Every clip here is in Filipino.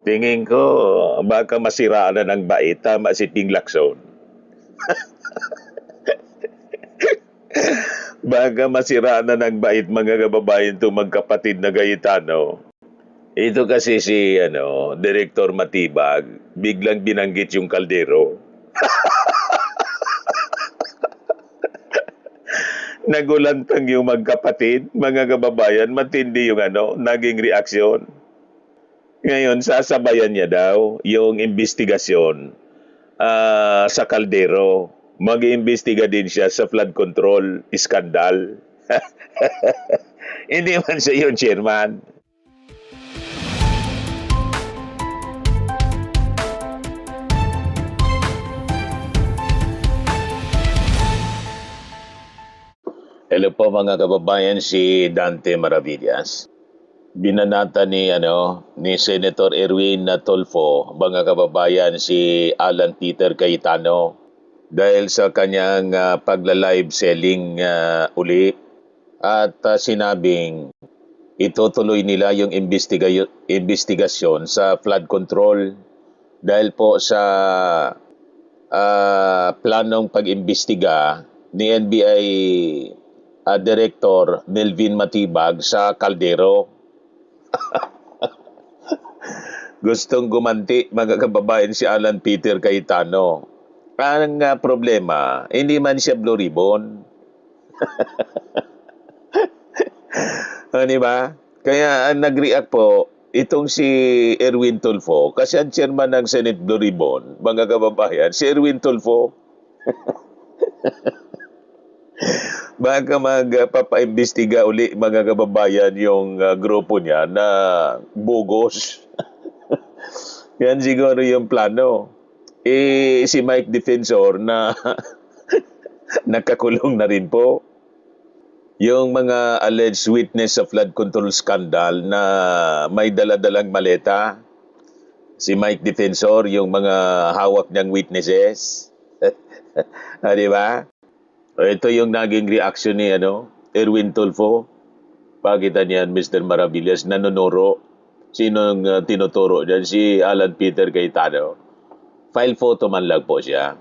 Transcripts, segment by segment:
Tingin ko, baka masiraan na ng bait, tama si Ting Lacson. Baka masiraan na ng bait mga kababayan itong magkapatid na Gayetano. Ito kasi si Director Matibag, biglang binanggit yung kaldero. Nagulantang yung magkapatid, mga kababayan, matindi yung naging reaksyon. Ngayon, sasabayan niya daw yung investigasyon sa kaldero. Mag-iimbestiga din siya sa flood control iskandal. Hindi man siya yung chairman. Hello po mga kababayan, si Dante Maravillas. Binanata ni Senator Erwin Tulfo, mga kababayan, si Alan Peter Cayetano dahil sa kanyang pagla-live selling uli at sinabing itutuloy nila yung investigasyon sa flood control dahil po sa planong pag-imbestiga ni NBI Director Melvin Matibag sa kaldero. Gustong gumanti mga kababayan si Alan Peter Cayetano. Ang problema, hindi man siya Blue Ribbon. Di ba? Kaya nag-react po itong si Erwin Tulfo, kasi ang chairman ng Senate Blue Ribbon, mga kababayan, si Erwin Tulfo. Baka magpapaimbestiga uli mga kababayan yung grupo niya na bugos. Yan siguro yung plano. Si Mike Defensor na nakakulong na rin po. Yung mga alleged witness sa flood control scandal na may daladalang maleta. Si Mike Defensor, yung mga hawak niyang witnesses. Di ba? Ito yung naging reaction ni Erwin Tulfo. Pakita niyan, Mr. Maravillas, nanonoro. Sinong tinuturo diyan? Si Alan Peter Cayetano. File photo man lang po siya.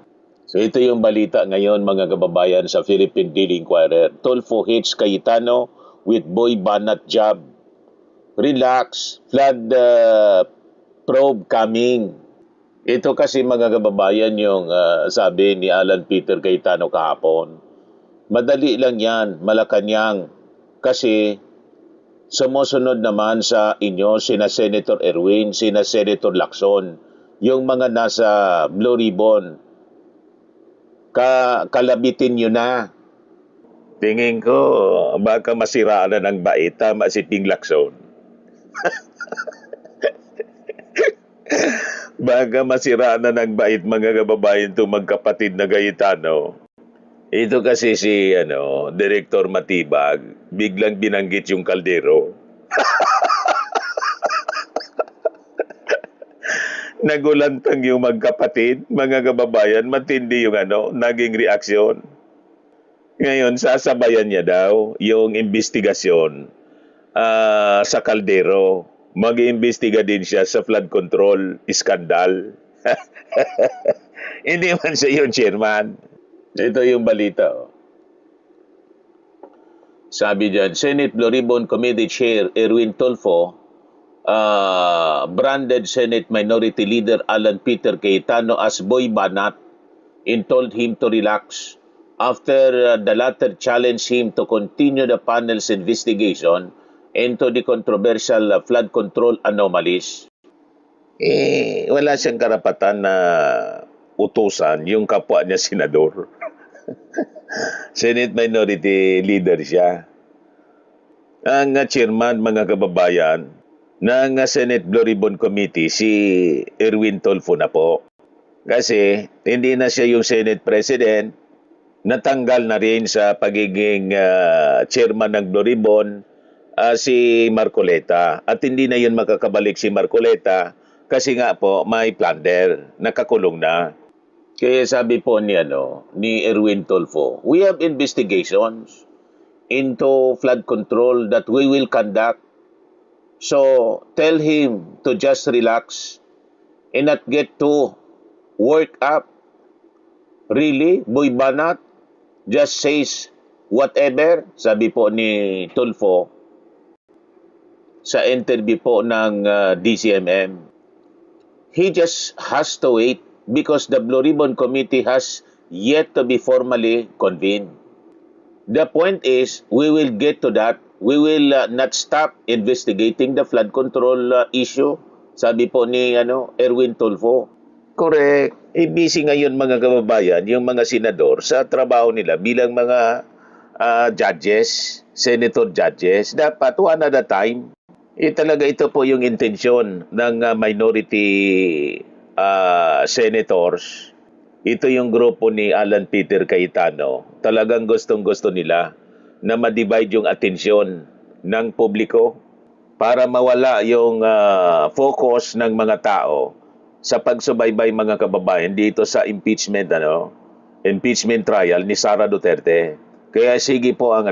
So ito yung balita ngayon mga kababayan sa Philippine Daily Inquirer. Tulfo hits Cayetano with boy banat job. Relax, flood probe coming. Ito kasi mga kababayan yung sabi ni Alan Peter Cayetano kahapon. Madali lang yan, Malacanang. Kasi sumusunod naman sa inyo sina Senator Erwin, sina Senator Lacson, yung mga nasa Blue Ribbon. Kalabitin nyo na. Tingin ko, baka masiraan na ng bait, tama si Ting Lacson. Baka masiraan na ng bait mga kababayan itong magkapatid na Gayetano. Ito kasi si Director Matibag, biglang binanggit yung kaldero. Nagulantang yung magkapatid, mga kababayan, matindi yung naging reaksyon. Ngayon, sasabayan niya daw yung investigasyon sa kaldero. Mag-iimbestiga din siya sa flood control iskandal. Hindi man siya yung chairman. Ito yung balita. Sabi dyan, Senate Blue Ribbon Committee Chair Erwin Tulfo branded Senate Minority Leader Alan Peter Cayetano as boy banat and told him to relax after the latter challenged him to continue the panel's investigation into the controversial flood control anomalies. Wala siyang karapatan na utusan yung kapwa niya senador. Senate Minority Leader siya. Ang chairman, mga kababayan, ng Senate Blue Ribbon Committee, si Erwin Tulfo na po. Kasi hindi na siya yung Senate President, natanggal na rin sa pagiging chairman ng Blue Ribbon si Marcoleta. At hindi na yun makakabalik si Marcoleta kasi nga po may plunder, nakakulong na. Kaya sabi po ni Erwin Tulfo, we have investigations into flood control that we will conduct So, tell him to just relax and not get too worked up. Really? Boy Banat just says whatever, sabi po ni Tulfo sa interview po ng DCMM. He just has to wait because the Blue Ribbon Committee has yet to be formally convened. The point is, we will get to that. We will not stop investigating the flood control issue. Sabi po ni Erwin Tulfo. Correct. Busy ngayon mga kababayan, yung mga senador sa trabaho nila bilang mga judges, senator judges. Dapat one at a time. Talaga ito po yung intensyon ng minority senators. Ito yung grupo ni Alan Peter Cayetano. Talagang gustong-gusto nila na ma-divide yung atensyon ng publiko para mawala yung focus ng mga tao sa pagsubaybay mga kababayan dito sa impeachment trial ni Sara Duterte. Kaya sige po ang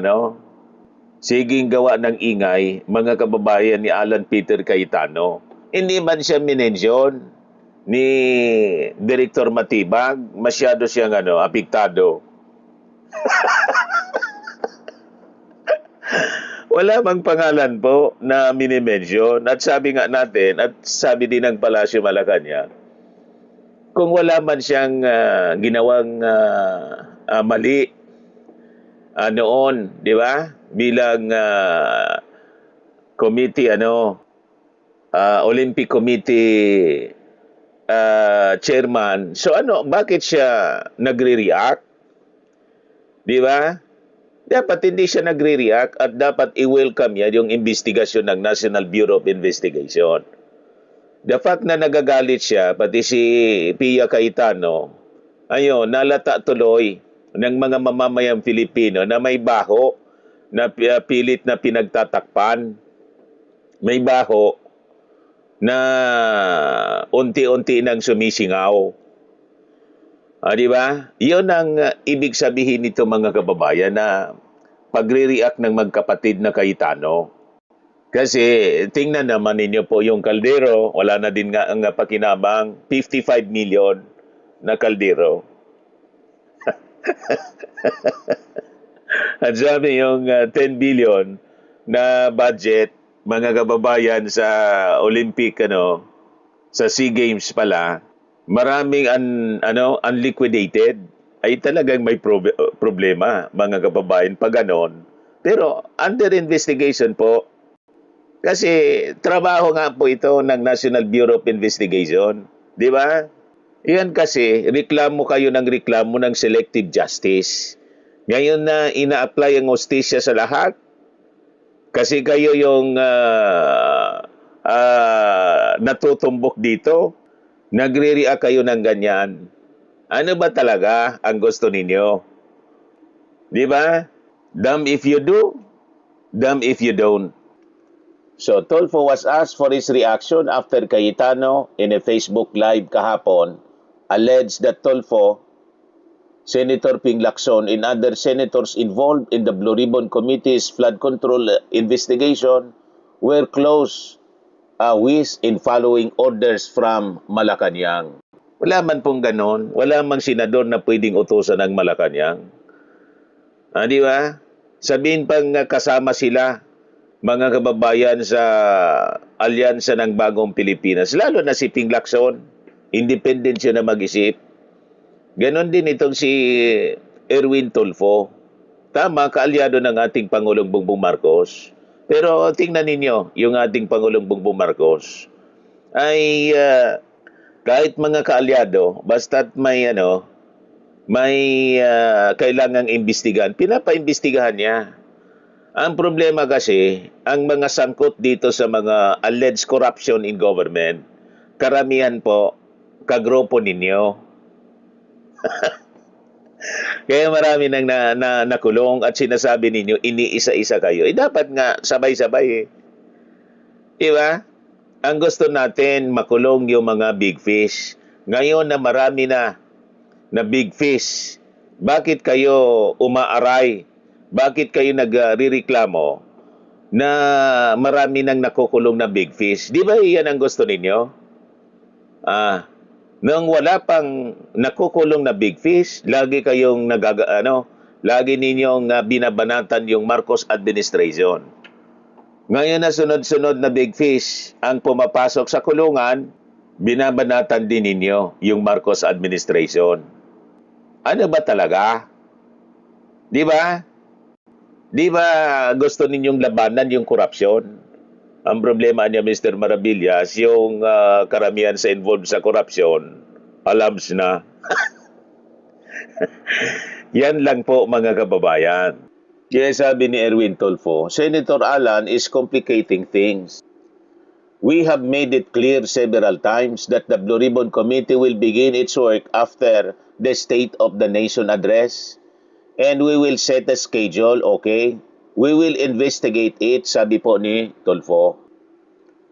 siging gawa ng ingay mga kababayan ni Alan Peter Cayetano. Hindi man siya minensyon ni Director Matibag, masyado siyang apektado. Wala mang pangalan po na minimension. At sabi nga natin, at sabi din ng Palasyo Malacanang, kung wala man siyang ginawang mali noon, di ba? Bilang committee, Olympic Committee chairman. So bakit siya nagre-react? Di ba? Dapat hindi siya nagre-react at dapat i-welcome niya yung investigasyon ng National Bureau of Investigation. The fact na nagagalit siya, pati si Pia Cayetano, nalata tuloy ng mga mamamayang Pilipino na may baho na pilit na pinagtatakpan. May baho na unti-unti nang sumisingaw. Di ba? Yun ang ibig sabihin nito mga kababayan na pagre-react ng magkapatid na Cayetano. Kasi tingnan naman ninyo po yung kaldero, wala na din nga ang pakinabang, 55 million na kaldero. At sabi yung 10 billion na budget, mga kababayan sa Olympic, sa SEA Games pala, maraming unliquidated, ay talagang may problema, mga kababayan, pag ganon. Pero under investigation po, kasi trabaho nga po ito ng National Bureau of Investigation. Di ba? Yan kasi, reklamo kayo ng reklamo ng selective justice. Ngayon na ina-apply ang hustisya sa lahat, kasi kayo yung natutumbok dito, nagre-react kayo ng ganyan. Ano ba talaga ang gusto ninyo? Di ba? Damn if you do, damn if you don't. So, Tulfo was asked for his reaction after Cayetano in a Facebook Live kahapon alleged that Tulfo, Senator Ping Lacson, and other senators involved in the Blue Ribbon Committee's flood control investigation were close with in following orders from Malacanang. Wala man pong ganon. Wala mang senador na pwedeng utusan ng Malacanang. Di ba? Sabihin pang kasama sila, mga kababayan sa Alyansa ng Bagong Pilipinas, lalo na si Ping Lacson, independent siya na mag-isip. Ganon din itong si Erwin Tulfo. Tama, kaalyado ng ating Pangulong Bongbong Marcos. Pero tingnan ninyo, yung ating Pangulong Bongbong Marcos ay kahit mga kaalyado, basta't may kailangang imbestigahan, pinapaimbestigahan niya. Ang problema kasi, ang mga sangkot dito sa mga alleged corruption in government, karamihan po, kagrupo ninyo. Kaya marami nang nakulong at sinasabi ninyo, iniisa-isa kayo. Dapat nga, sabay-sabay . Diba? Ang gusto natin, makulong yung mga big fish. Ngayon na marami na big fish, bakit kayo umaaray? Bakit kayo nagrereklamo na marami nang nakukulong na big fish. Di ba yan ang gusto ninyo? Nang wala pang nakukulong na big fish, lagi kayong lagi ninyong binabanatan yung Marcos administration. Ngayon na sunod-sunod na big fish ang pumapasok sa kulungan, binabanatan din ninyo yung Marcos administration. Ano ba talaga? Di ba? Di ba gusto ninyong labanan yung korupsyon? Ang problema niya, Mr. Maravillas, yung karamihan sa involved sa korupsyon, alams na. Yan lang po, mga kababayan. Kaya sabi ni Erwin Tulfo, Senator Alan is complicating things. We have made it clear several times that the Blue Ribbon Committee will begin its work after the State of the Nation address. And we will set a schedule, okay? We will investigate it, sabi po ni Tulfo.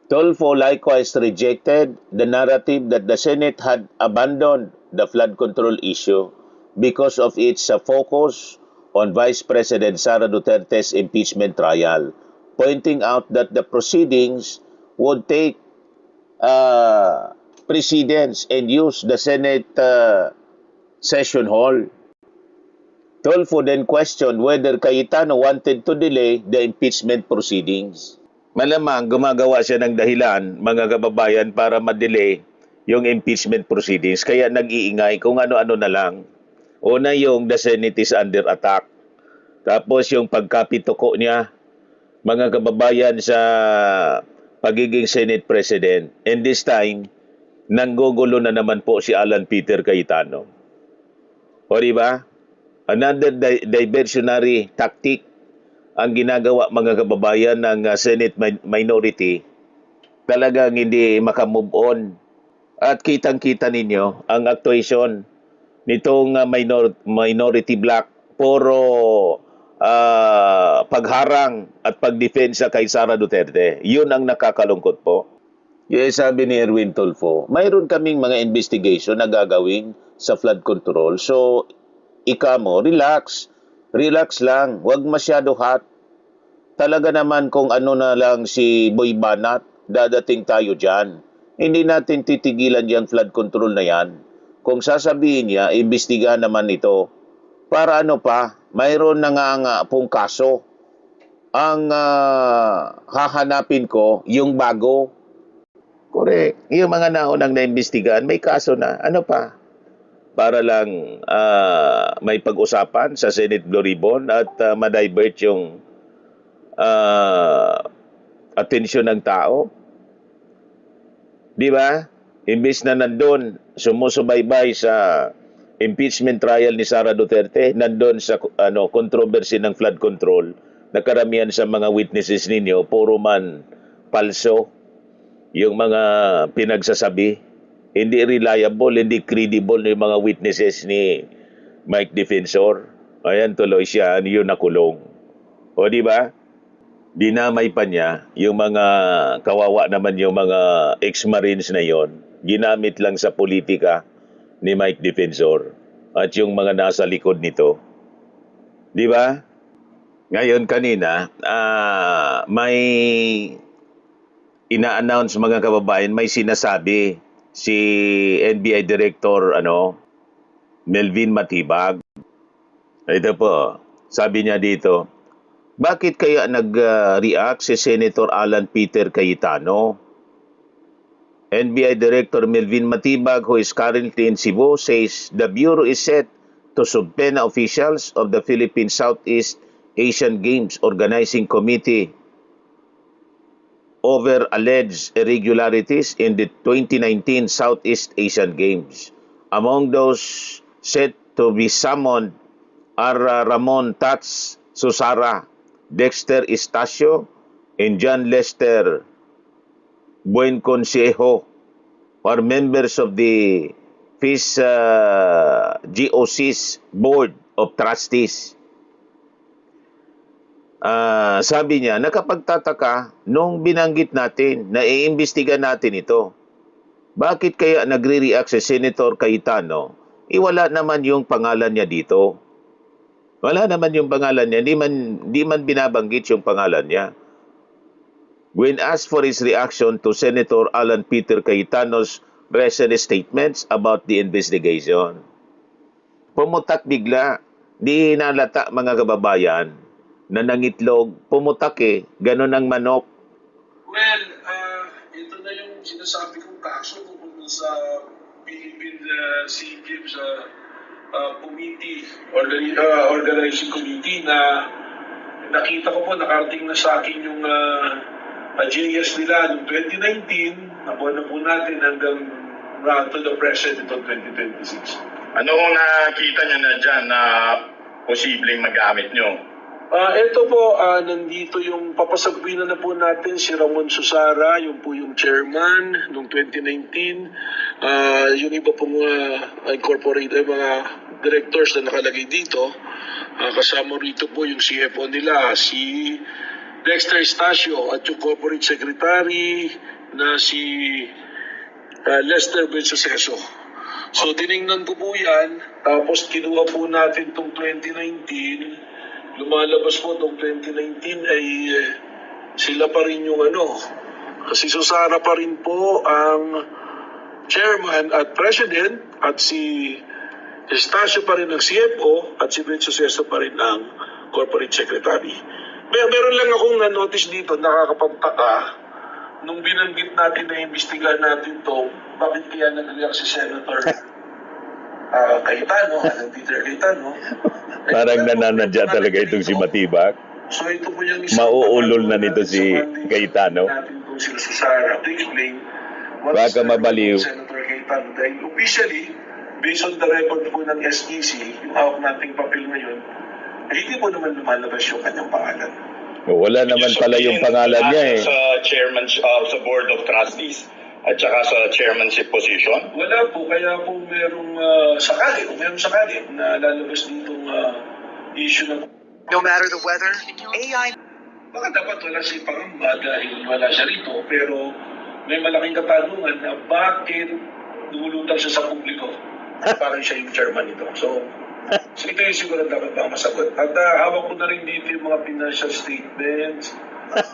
Tulfo likewise rejected the narrative that the Senate had abandoned the flood control issue because of its focus on Vice President Sara Duterte's impeachment trial, pointing out that the proceedings would take precedence and use the Senate session hall. Tulfo then questioned whether Cayetano wanted to delay the impeachment proceedings. Malamang gumagawa siya ng dahilan, mga kababayan, para ma-delay yung impeachment proceedings. Kaya nag-iingay kung ano-ano na lang. Una yung the Senate is under attack. Tapos yung pagkapituko niya, mga kababayan, sa pagiging Senate President. And this time, nanggugulo na naman po si Alan Peter Cayetano. O diba? Another diversionary tactic ang ginagawa, mga kababayan, ng Senate minority. Talagang hindi makamove on. At kitang-kita ninyo ang actuation nitong minority bloc. Puro pagharang at pagdefensa kay Sara Duterte. Yun ang nakakalungkot po. Yes, sabi ni Erwin Tulfo, mayroon kaming mga investigation na gagawin sa flood control. So, ika mo, relax. Relax lang. Huwag masyado hot. Talaga naman kung ano na lang si Boy Banat, dadating tayo dyan. Hindi natin titigilan yung flood control na yan. Kung sasabihin niya, imbestigahan naman ito. Para ano pa, mayroon na nga pong kaso. Ang hahanapin ko, yung bago. Correct. Yung mga naunang naimbestigahan, may kaso na. Ano pa? Para lang may pag-usapan sa Senate Blue Ribbon at ma-divert yung atensyon ng tao. Di ba? Imbis na nandun, sumusubaybay sa impeachment trial ni Sara Duterte, nandun sa controversy ng flood control, na karamihan sa mga witnesses ninyo, puro man palso yung mga pinagsasabi. Hindi reliable, hindi credible yung mga witnesses ni Mike Defensor. Ayan, tuloy siya, yun nakulong. O di ba? Dinamay pa niya yung mga kawawa naman, yung mga ex-marines na yon. Ginamit lang sa politika ni Mike Defensor at yung mga nasa likod nito. Di ba? Ngayon kanina, may ina-announce, mga kababayan, may sinasabi si NBI Director Melvin Matibag. Ito po, sabi niya dito, bakit kaya nag-react si Senator Alan Peter Cayetano? NBI Director Melvin Matibag, who is currently in Cebu, says the Bureau is set to subpoena officials of the Philippine Southeast Asian Games Organizing Committee over alleged irregularities in the 2019 Southeast Asian Games. Among those set to be summoned are Ramon Tats Susara, Dexter Estacio, and John Lester Buenconsejo, are members of the FIS GOC's Board of Trustees. Sabi niya, nakapagtataka nung binanggit natin na iimbestiga natin ito. Bakit kaya nagre-react si Senator Cayetano? Wala naman yung pangalan niya dito. Wala naman yung pangalan niya. Di man binabanggit yung pangalan niya. when asked for his reaction to Senator Alan Peter Cayetano's recent statements about the investigation. Pumutak bigla. Di hinalata mga kababayan na nangitlog. Pumutak Ganon ang manok. Well, ito na yung sinasabi kong kaso tungkol sa Philippine Sea Games Committee, Organizing Committee na nakita ko po, nakarating na sa akin yung JS nila noong 2019, nabuha na po natin hanggang to the present itong 2026. Ano kung nakita niyo na dyan na posibleng magamit niyo? Ito po, nandito yung papasagpuin na po natin si Ramon Susara, yung po yung chairman noong 2019. Yung iba pong incorporated mga directors na nakalagay dito. Kasama rito po yung CFO nila, si Dexter Estacio, at yung corporate secretary na si Lester Bensuceso. So tiningnan ko po yan, tapos kinuha po natin itong 2019, lumalabas po itong 2019 ay sila pa rin yung kasi Susara pa rin po ang chairman at president at si Estacio pa rin ang CFO at si Bensuceso pa rin ang corporate secretary. Meron lang akong na-notice dito, nakakapagtaka, nung binanggit natin na imbestigahan natin to, bakit kaya nag-react si Senator Cayetano, Alan Peter Cayetano? Parang nananadya talaga itong si Matibak. So ito po yung isang Mauulol na nito si Cayetano. natin kung sila sa Sara to explain what Baka is the mabaliw. role of Senator Cayetano. Dahil officially, based on the record po ng SEC, yung hawak nating papel ngayon, hindi po naman lumalabas yung kanyang pangalan. Wala naman pala yung pangalan niya Sa chairman sa board of trustees at saka sa chairmanship position? Wala po, kaya kung merong sakali na lalabas ditong issue ng No matter the weather, AI baka dapat wala si Pangamba dahil wala siya rito, pero may malaking katanungan na bakit lumulutang siya sa publiko. Parang siya yung chairman nito. So ito yung siguro dapat bang masagot. At hawak ko na rin dito yung mga financial statements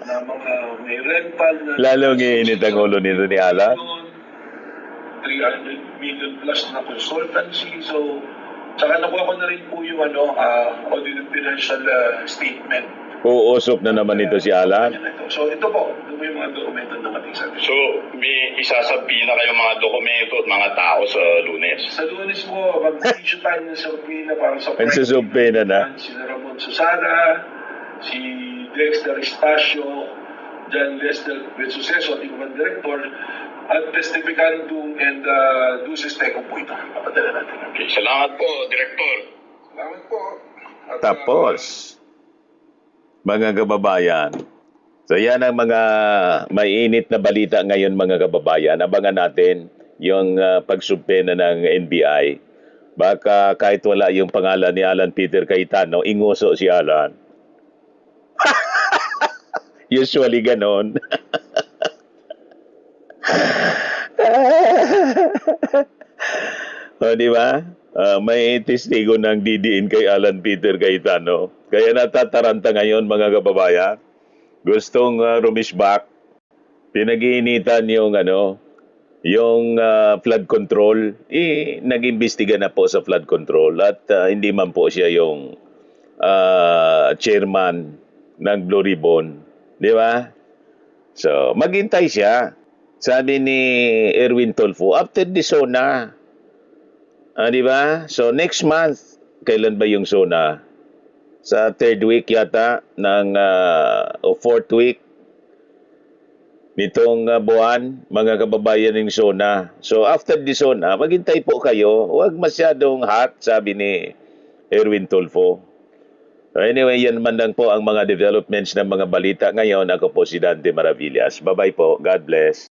na mga may rental na Lalong iinit ang ulo nito ni Alan. 300 million plus na consultancy. So, saka nakuha ko na rin po yung audited financial statement. Uusok na naman ito si Alan. So, ito po yung mga dokumento na mating sa atin. So, may isasabihin na kayong mga dokumento at mga tao sa Lunes. Sa Lunes po, mag-issue tayo ng subpoena para sa Nagsusubpoena na. Si Ramon Susara, si Dexter Estacio, John Lester Bensuceso, ating mga director, at testificandum and duces tecum po ito. Papadala natin. Okay, salamat po, Director. Salamat po. At, Tapos, mga kababayan, so yan ang mga mainit na balita ngayon mga kababayan. Abangan natin yung pagsubpena ng NBI. Baka kahit wala yung pangalan ni Alan Peter Cayetano, inguso si Alan. Usually ganon. O, di ba? May testigo ng didiin kay Alan Peter Cayetano. Kaya natataranta ngayon mga kababayan. Gustong rumishback. Pinag-iinitan yung yung flood control. Nag-imbestiga na po sa flood control at hindi man po siya yung chairman ng Blue Ribbon. Di ba? So, maghintay siya. Sabi ni Erwin Tulfo, after the SONA. Di ba? So, next month, kailan ba yung SONA? Sa third week yata ng o fourth week nitong buwan, mga kababayan ng SONA. So, after the SONA, maghintay po kayo. Huwag masyadong hot, sabi ni Erwin Tulfo. So anyway, yan man lang po ang mga developments ng mga balita ngayon. Ako po si Dante Maravillas. Bye-bye po. God bless.